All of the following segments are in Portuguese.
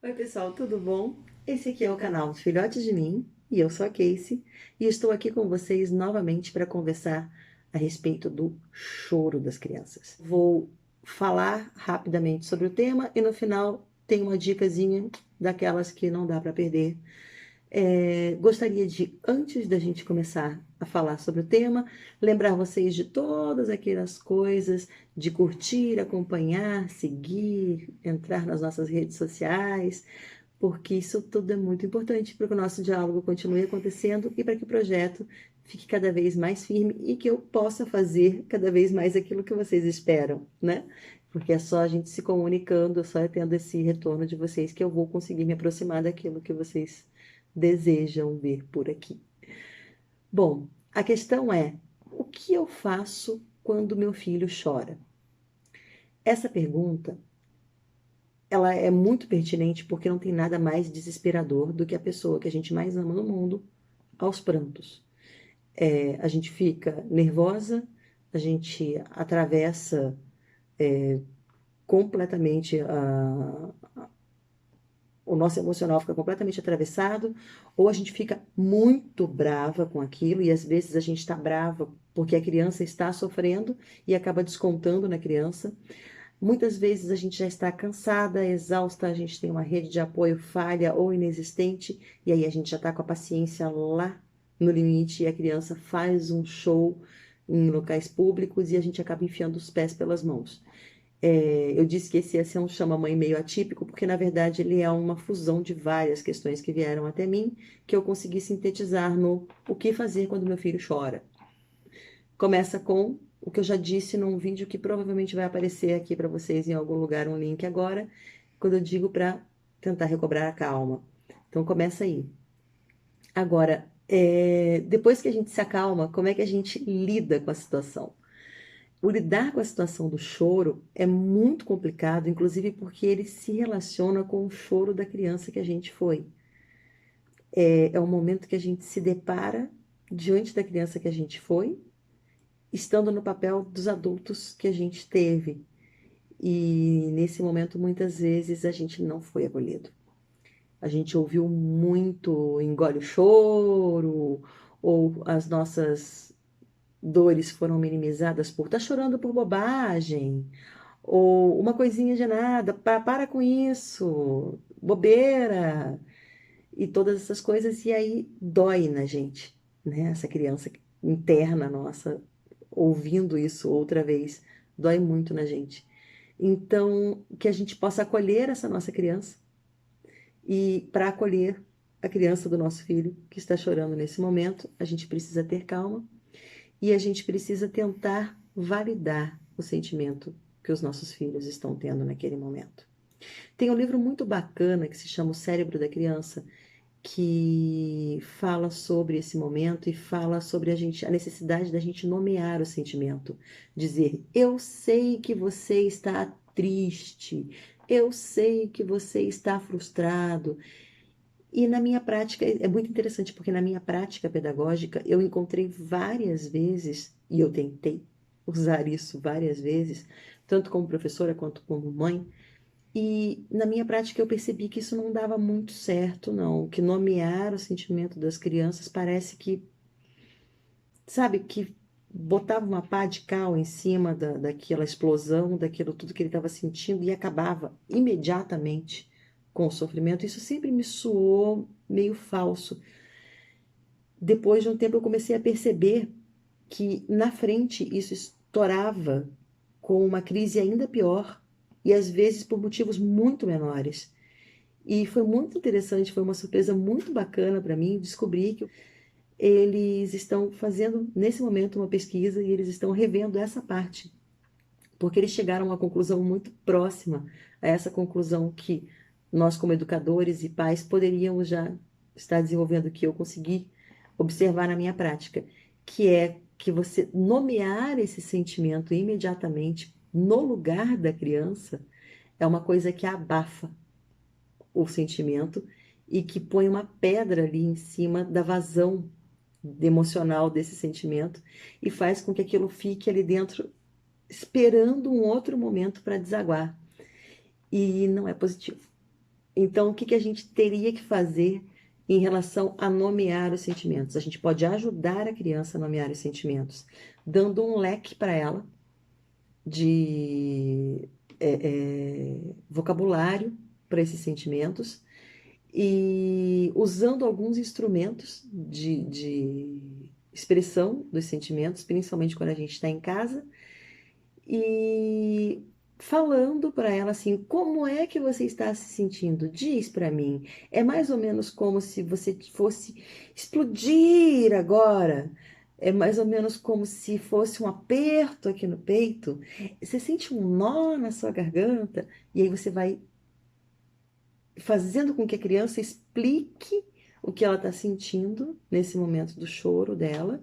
Oi, pessoal, tudo bom? Esse aqui é o canal Filhotes de Mim e eu sou a Casey e estou aqui com vocês novamente para conversar a respeito do choro das crianças. Vou falar rapidamente sobre o tema e no final tem uma dicasinha daquelas que não dá para perder. Gostaria de, antes da gente começar a falar sobre o tema, lembrar vocês de todas aquelas coisas, de curtir, acompanhar, seguir, entrar nas nossas redes sociais, porque isso tudo é muito importante para que o nosso diálogo continue acontecendo e para que o projeto fique cada vez mais firme e que eu possa fazer cada vez mais aquilo que vocês esperam, né? Porque é só a gente se comunicando, é só tendo esse retorno de vocês que eu vou conseguir me aproximar daquilo que vocês desejam ver por aqui. Bom, a questão é: o que eu faço quando meu filho chora? Essa pergunta, ela é muito pertinente porque não tem nada mais desesperador do que a pessoa que a gente mais ama no mundo aos prantos. A gente fica nervosa, a gente atravessa completamente o nosso emocional fica completamente atravessado, ou a gente fica muito brava com aquilo, e às vezes a gente está brava porque a criança está sofrendo e acaba descontando na criança. Muitas vezes a gente já está cansada, exausta, a gente tem uma rede de apoio falha ou inexistente, e aí a gente já está com a paciência lá no limite e a criança faz um show em locais públicos e a gente acaba enfiando os pés pelas mãos. Eu disse que esse ia ser um chama-mãe meio atípico, porque na verdade ele é uma fusão de várias questões que vieram até mim, que eu consegui sintetizar no o que fazer quando meu filho chora. Começa com o que eu já disse num vídeo que provavelmente vai aparecer aqui para vocês em algum lugar, um link agora, quando eu digo para tentar recobrar a calma. Então começa aí. Agora, depois que a gente se acalma, como é que a gente lida com a situação? O lidar com a situação do choro é muito complicado, inclusive porque ele se relaciona com o choro da criança que a gente foi. É um momento que a gente se depara diante da criança que a gente foi, estando no papel dos adultos que a gente teve. E nesse momento, muitas vezes, a gente não foi acolhido. A gente ouviu muito engole o choro, ou as nossas dores foram minimizadas por tá chorando por bobagem, ou uma coisinha de nada, para com isso, bobeira, e todas essas coisas, e aí dói na gente, né? Essa criança interna nossa, ouvindo isso outra vez, dói muito na gente. Então, que a gente possa acolher essa nossa criança, e para acolher a criança do nosso filho que está chorando nesse momento, a gente precisa ter calma e a gente precisa tentar validar o sentimento que os nossos filhos estão tendo naquele momento. Tem um livro muito bacana que se chama O Cérebro da Criança, que fala sobre esse momento e fala sobre a necessidade da gente nomear o sentimento. Dizer, eu sei que você está triste, eu sei que você está frustrado. E na minha prática, é muito interessante, porque na minha prática pedagógica, eu encontrei várias vezes, e eu tentei usar isso várias vezes, tanto como professora quanto como mãe, e na minha prática eu percebi que isso não dava muito certo, não. Que nomear o sentimento das crianças parece que, sabe, que botava uma pá de cal em cima daquela explosão, daquilo tudo que ele estava sentindo e acabava imediatamente com o sofrimento. Isso sempre me soou meio falso. Depois de um tempo eu comecei a perceber que na frente isso estourava com uma crise ainda pior e às vezes por motivos muito menores. E foi muito interessante, foi uma surpresa muito bacana para mim descobrir que eles estão fazendo nesse momento uma pesquisa e eles estão revendo essa parte, porque eles chegaram a uma conclusão muito próxima a essa conclusão que nós, como educadores e pais, poderíamos já estar desenvolvendo, que eu consegui observar na minha prática, que é que você nomear esse sentimento imediatamente no lugar da criança é uma coisa que abafa o sentimento e que põe uma pedra ali em cima da vazão emocional desse sentimento e faz com que aquilo fique ali dentro esperando um outro momento para desaguar. E não é positivo. Então, o que que a gente teria que fazer em relação a nomear os sentimentos? A gente pode ajudar a criança a nomear os sentimentos, dando um leque para ela de vocabulário para esses sentimentos e usando alguns instrumentos de expressão dos sentimentos, principalmente quando a gente está em casa, e falando para ela assim, como é que você está se sentindo? Diz para mim. É mais ou menos como se você fosse explodir agora. É mais ou menos como se fosse um aperto aqui no peito. Você sente um nó na sua garganta e aí você vai fazendo com que a criança explique o que ela está sentindo nesse momento do choro dela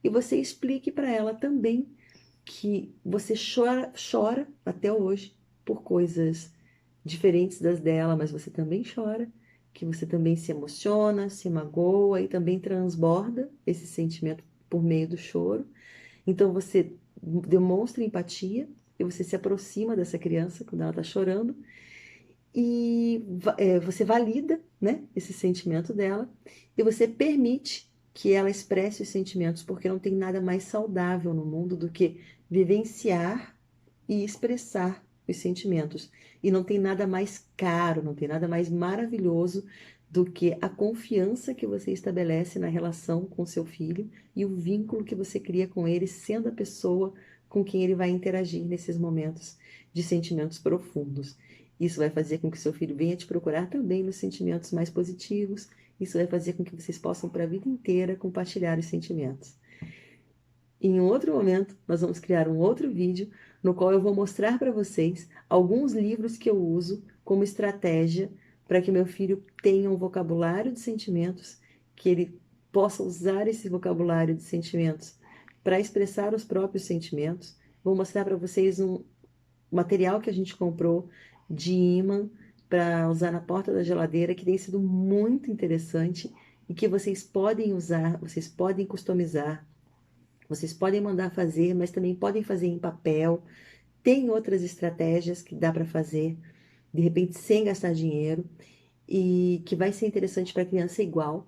e você explique para ela também que você chora até hoje por coisas diferentes das dela, mas você também chora, que você também se emociona, se magoa e também transborda esse sentimento por meio do choro. Então você demonstra empatia e você se aproxima dessa criança quando ela está chorando e você valida, né, esse sentimento dela e você permite que ela expresse os sentimentos, porque não tem nada mais saudável no mundo do que vivenciar e expressar os sentimentos. E não tem nada mais caro, não tem nada mais maravilhoso do que a confiança que você estabelece na relação com seu filho e o vínculo que você cria com ele, sendo a pessoa com quem ele vai interagir nesses momentos de sentimentos profundos. Isso vai fazer com que seu filho venha te procurar também nos sentimentos mais positivos. Isso vai fazer com que vocês possam, para a vida inteira, compartilhar os sentimentos. Em um outro momento, nós vamos criar um outro vídeo no qual eu vou mostrar para vocês alguns livros que eu uso como estratégia para que meu filho tenha um vocabulário de sentimentos, que ele possa usar esse vocabulário de sentimentos para expressar os próprios sentimentos. Vou mostrar para vocês um material que a gente comprou de ímã para usar na porta da geladeira, que tem sido muito interessante e que vocês podem usar, vocês podem customizar, vocês podem mandar fazer, mas também podem fazer em papel. Tem outras estratégias que dá para fazer, de repente sem gastar dinheiro, e que vai ser interessante para a criança igual,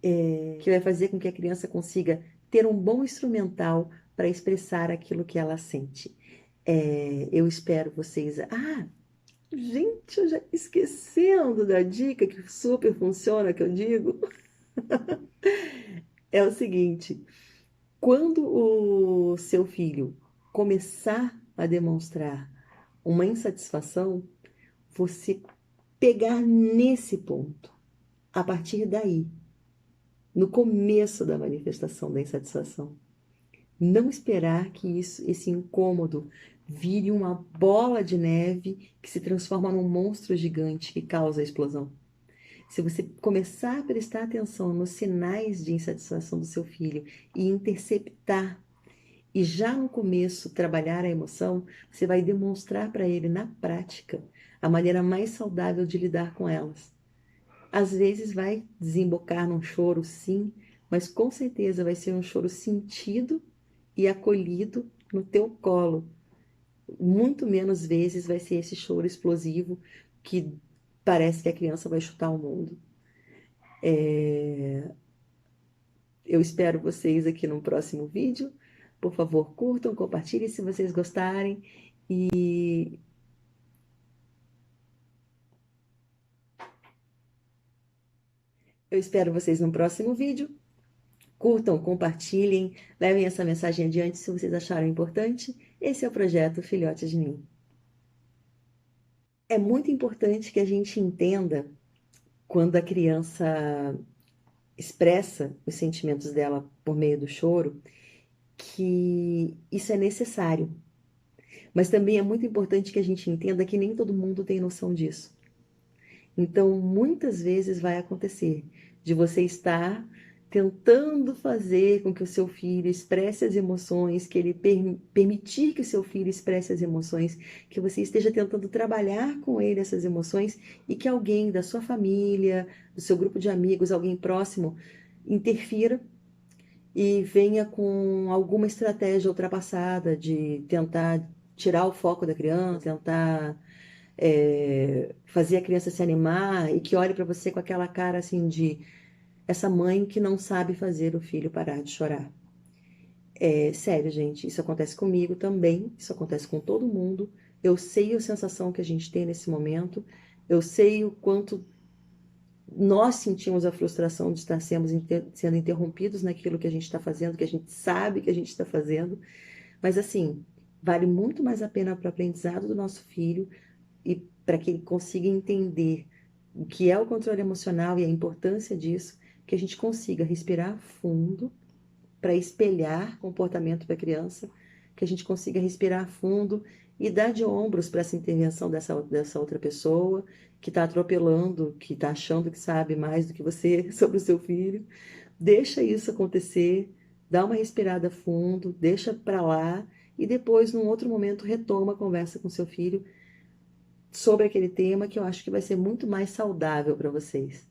que vai fazer com que a criança consiga ter um bom instrumental para expressar aquilo que ela sente. Eu espero vocês. Ah, gente, eu já esquecendo da dica que super funciona, que eu digo. É o seguinte: quando o seu filho começar a demonstrar uma insatisfação, você pegar nesse ponto, a partir daí, no começo da manifestação da insatisfação. Não esperar que esse incômodo vire uma bola de neve que se transforma num monstro gigante que causa a explosão. Se você começar a prestar atenção nos sinais de insatisfação do seu filho e interceptar, e já no começo trabalhar a emoção, você vai demonstrar para ele na prática a maneira mais saudável de lidar com elas. Às vezes vai desembocar num choro, sim, mas com certeza vai ser um choro sentido e acolhido no teu colo. Muito menos vezes vai ser esse choro explosivo que parece que a criança vai chutar o mundo. Eu espero vocês aqui no próximo vídeo. Por favor, curtam, compartilhem se vocês gostarem. E eu espero vocês no próximo vídeo. Curtam, compartilhem, levem essa mensagem adiante se vocês acharam importante. Esse é o projeto Filhote de Mim. É muito importante que a gente entenda quando a criança expressa os sentimentos dela por meio do choro, que isso é necessário. Mas também é muito importante que a gente entenda que nem todo mundo tem noção disso. Então, muitas vezes vai acontecer de você estar tentando fazer com que o seu filho expresse as emoções, que ele permitir que o seu filho expresse as emoções, que você esteja tentando trabalhar com ele essas emoções e que alguém da sua família, do seu grupo de amigos, alguém próximo, interfira e venha com alguma estratégia ultrapassada de tentar tirar o foco da criança, tentar fazer a criança se animar e que olhe para você com aquela cara assim de essa mãe que não sabe fazer o filho parar de chorar. É sério, gente, isso acontece comigo também, isso acontece com todo mundo. Eu sei a sensação que a gente tem nesse momento, eu sei o quanto nós sentimos a frustração de estar sendo interrompidos naquilo que a gente está fazendo, que a gente sabe que a gente está fazendo, mas assim, vale muito mais a pena para o aprendizado do nosso filho e para que ele consiga entender o que é o controle emocional e a importância disso, que a gente consiga respirar fundo para espelhar comportamento para a criança, que a gente consiga respirar fundo e dar de ombros para essa intervenção dessa outra pessoa que está atropelando, que está achando que sabe mais do que você sobre o seu filho. Deixa isso acontecer, dá uma respirada fundo, deixa para lá e depois, num outro momento, retoma a conversa com seu filho sobre aquele tema que eu acho que vai ser muito mais saudável para vocês.